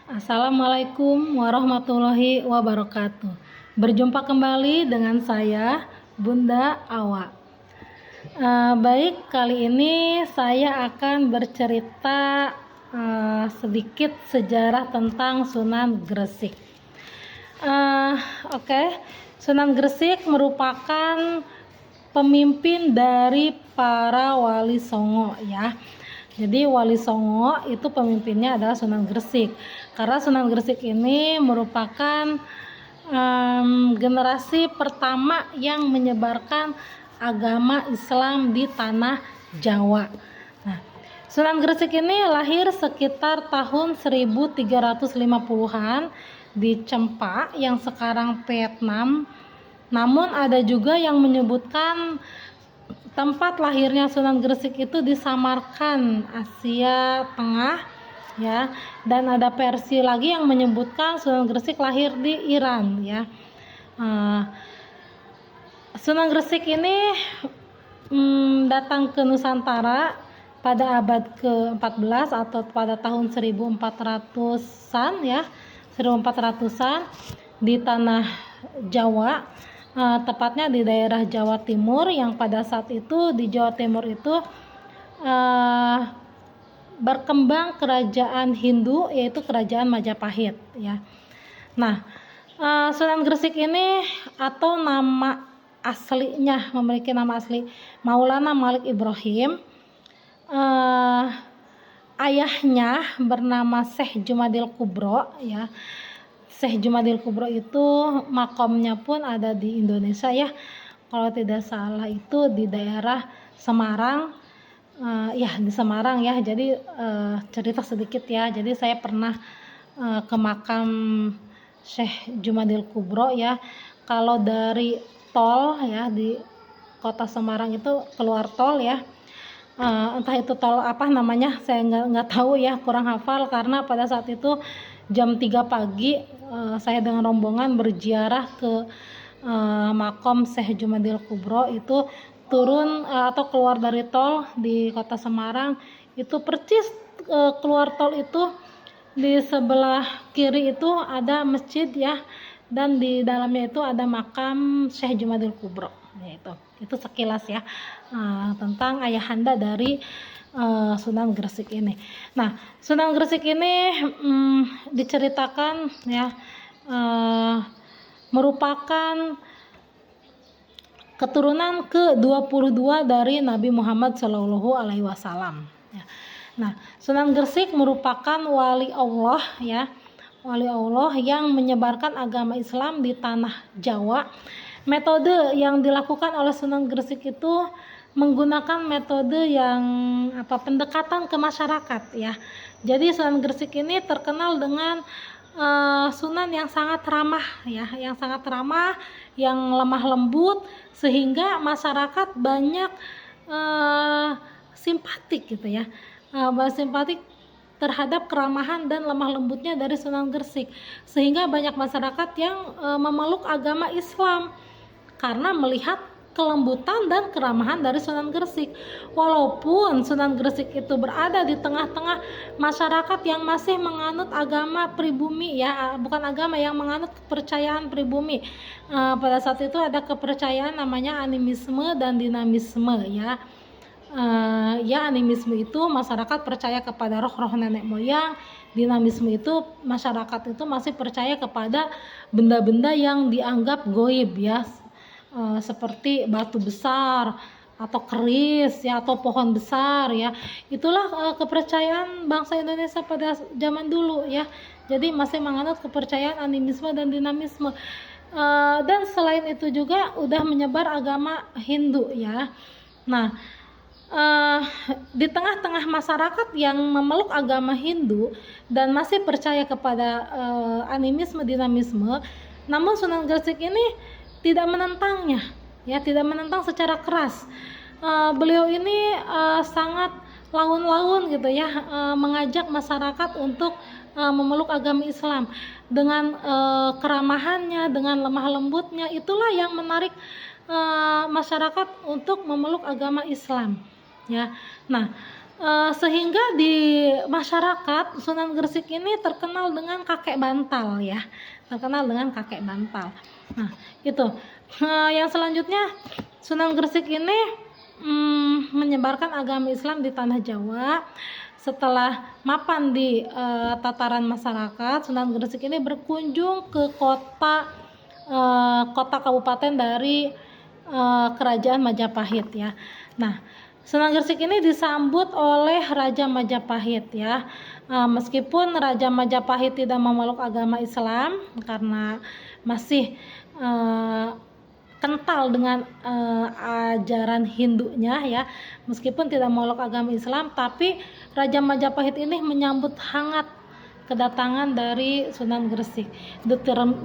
Assalamualaikum warahmatullahi wabarakatuh. Berjumpa kembali dengan saya, Bunda Awa. Baik, kali ini saya akan bercerita sedikit sejarah tentang Sunan Gresik. Sunan Gresik merupakan pemimpin dari para wali songo ya. Jadi Wali Songo itu pemimpinnya adalah Sunan Gresik. Karena Sunan Gresik ini merupakan generasi pertama yang menyebarkan agama Islam di tanah Jawa. Nah, Sunan Gresik ini lahir sekitar tahun 1350-an di Cempa yang sekarang Vietnam. Namun ada juga yang menyebutkan tempat lahirnya Sunan Gresik itu di Samarkand, Asia Tengah ya, dan ada versi lagi yang menyebutkan Sunan Gresik lahir di Iran ya. Sunan Gresik ini datang ke Nusantara pada abad ke-14 atau pada tahun 1400-an ya, 1400-an di tanah Jawa. Tepatnya di daerah Jawa Timur, yang pada saat itu di Jawa Timur itu berkembang kerajaan Hindu, yaitu kerajaan Majapahit ya. Nah, Sunan Gresik ini atau nama aslinya, memiliki nama asli Maulana Malik Ibrahim. Ayahnya bernama Syekh Jumadil Kubro ya. Syekh Jumadil Kubro itu makomnya pun ada di Indonesia ya, kalau tidak salah itu di daerah Semarang, di Semarang ya. Jadi cerita sedikit ya, jadi saya pernah ke makam Syekh Jumadil Kubro ya. Kalau dari tol ya, di kota Semarang itu keluar tol ya, entah itu tol apa namanya saya nggak tahu ya, kurang hafal, karena pada saat itu jam 3 pagi saya dengan rombongan berziarah ke makom Syekh Jumadil Kubro. Itu turun atau keluar dari tol di kota Semarang, itu percis keluar tol itu di sebelah kiri itu ada masjid ya, dan di dalamnya itu ada makam Syekh Jumadil Kubro ya. Itu sekilas ya tentang ayahanda dari Sunan Gresik ini. Nah, Sunan Gresik ini diceritakan ya merupakan keturunan ke-22 dari Nabi Muhammad Shallallahu Alaihi Wasallam. Nah, Sunan Gresik merupakan wali Allah ya, wali Allah yang menyebarkan agama Islam di tanah Jawa. Metode yang dilakukan oleh Sunan Gresik itu menggunakan metode yang pendekatan ke masyarakat ya. Jadi Sunan Gresik ini terkenal dengan sunan yang sangat ramah ya, yang sangat ramah, yang lemah lembut, sehingga masyarakat banyak simpatik gitu ya, simpatik terhadap keramahan dan lemah lembutnya dari Sunan Gresik, sehingga banyak masyarakat yang memeluk agama Islam karena melihat kelembutan dan keramahan dari Sunan Gresik. Walaupun Sunan Gresik itu berada di tengah-tengah masyarakat yang masih menganut agama pribumi ya, bukan agama, yang menganut kepercayaan pribumi. Pada saat itu ada kepercayaan namanya animisme dan dinamisme ya. Animisme itu masyarakat percaya kepada roh-roh nenek moyang. Dinamisme itu masyarakat itu masih percaya kepada benda-benda yang dianggap goib ya, seperti batu besar atau keris ya, atau pohon besar ya. Itulah kepercayaan bangsa Indonesia pada zaman dulu ya. Jadi masih menganut kepercayaan animisme dan dinamisme. Dan selain itu juga udah menyebar agama Hindu ya. Nah, di tengah-tengah masyarakat yang memeluk agama Hindu dan masih percaya kepada animisme dinamisme, namun Sunan Gresik ini tidak menentangnya ya, tidak menentang secara keras. Beliau ini sangat laun-laun gitu ya, mengajak masyarakat untuk memeluk agama Islam dengan keramahannya, dengan lemah lembutnya. Itulah yang menarik masyarakat untuk memeluk agama Islam ya. Nah, Sehingga di masyarakat Sunan Gresik ini terkenal dengan kakek bantal ya, terkenal dengan kakek bantal. Nah itu yang selanjutnya Sunan Gresik ini menyebarkan agama Islam di tanah Jawa. Setelah mapan di tataran masyarakat, Sunan Gresik ini berkunjung ke kota kabupaten dari kerajaan Majapahit ya. Nah, Sunan Gresik ini disambut oleh Raja Majapahit ya. Meskipun Raja Majapahit tidak memeluk agama Islam karena masih kental dengan ajaran Hindunya ya, meskipun tidak memeluk agama Islam, tapi Raja Majapahit ini menyambut hangat kedatangan dari Sunan Gresik,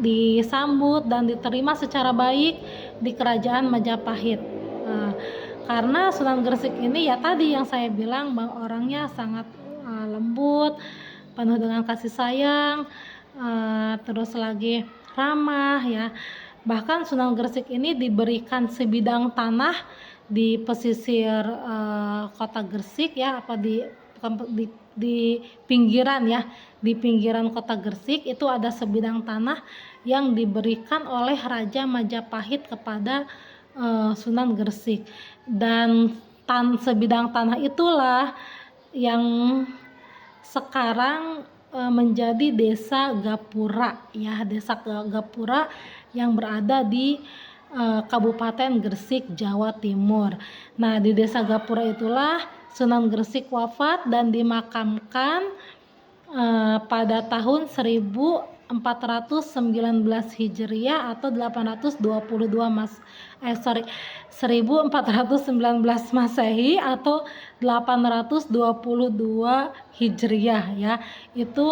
disambut dan diterima secara baik di kerajaan Majapahit. Karena Sunan Gresik ini ya tadi yang saya bilang bahwa orangnya sangat lembut, penuh dengan kasih sayang, terus lagi ramah ya. Bahkan Sunan Gresik ini diberikan sebidang tanah di pesisir kota Gresik ya, di pinggiran ya, di pinggiran kota Gresik itu ada sebidang tanah yang diberikan oleh Raja Majapahit kepada Sunan Gresik, dan sebidang tanah itulah yang sekarang menjadi desa Gapura ya, desa Gapura yang berada di Kabupaten Gresik, Jawa Timur. Nah, di desa Gapura itulah Sunan Gresik wafat dan dimakamkan pada tahun 1419 Hijriah atau 1419 Masehi atau 822 Hijriah ya. Itu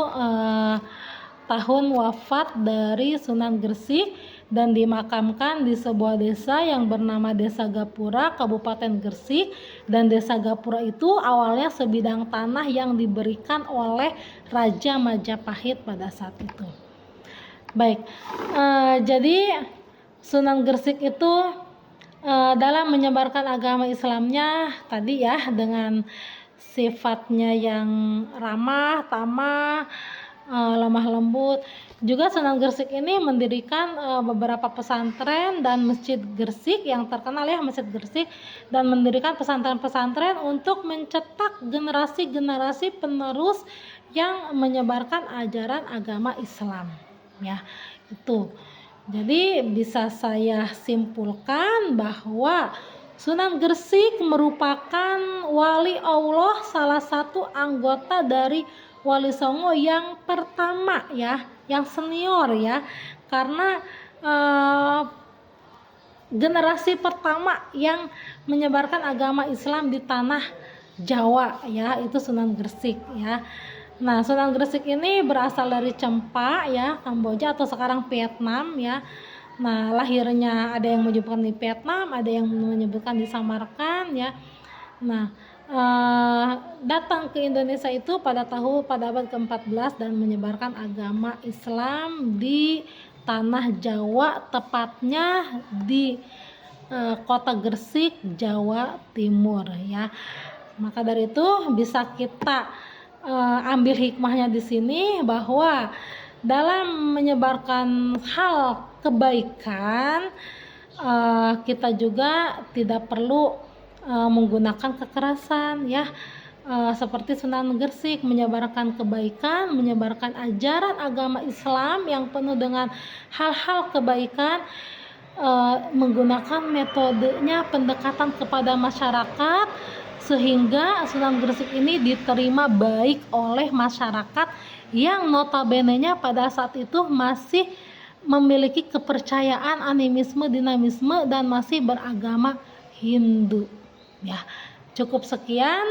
tahun wafat dari Sunan Gresik dan dimakamkan di sebuah desa yang bernama Desa Gapura, Kabupaten Gresik. Dan Desa Gapura itu awalnya sebidang tanah yang diberikan oleh Raja Majapahit pada saat itu. Baik, jadi Sunan Gresik itu dalam menyebarkan agama Islamnya tadi ya, dengan sifatnya yang ramah, tamah, lemah lembut. Juga Sunan Gresik ini mendirikan beberapa pesantren dan masjid Gresik yang terkenal ya, masjid Gresik, dan mendirikan pesantren-pesantren untuk mencetak generasi-generasi penerus yang menyebarkan ajaran agama Islam ya. Itu jadi bisa saya simpulkan bahwa Sunan Gresik merupakan wali Allah, salah satu anggota dari Wali Songo yang pertama ya, yang senior ya, karena generasi pertama yang menyebarkan agama Islam di tanah Jawa ya, itu Sunan Gresik ya. Nah, Sunan Gresik ini berasal dari Cempa ya, Kamboja atau sekarang Vietnam ya. Nah, lahirnya ada yang menyebutkan di Vietnam, ada yang menyebutkan di Samarkand ya. Nah, datang ke Indonesia itu pada abad ke-14 dan menyebarkan agama Islam di tanah Jawa, tepatnya di kota Gresik, Jawa Timur ya. Maka dari itu bisa kita ambil hikmahnya di sini bahwa dalam menyebarkan hal kebaikan kita juga tidak perlu menggunakan kekerasan ya, seperti Sunan Gresik menyebarkan kebaikan, menyebarkan ajaran agama Islam yang penuh dengan hal-hal kebaikan, menggunakan metodenya pendekatan kepada masyarakat, sehingga Sunan Gresik ini diterima baik oleh masyarakat yang notabene-nya pada saat itu masih memiliki kepercayaan animisme, dinamisme, dan masih beragama Hindu ya. Cukup sekian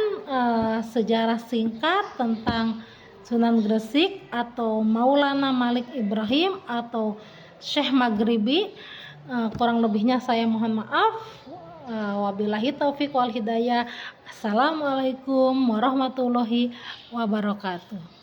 sejarah singkat tentang Sunan Gresik atau Maulana Malik Ibrahim atau Syekh Maghribi. Kurang lebihnya saya mohon maaf. Wabillahi taufiq wal hidayah. Assalamualaikum warahmatullahi wabarakatuh.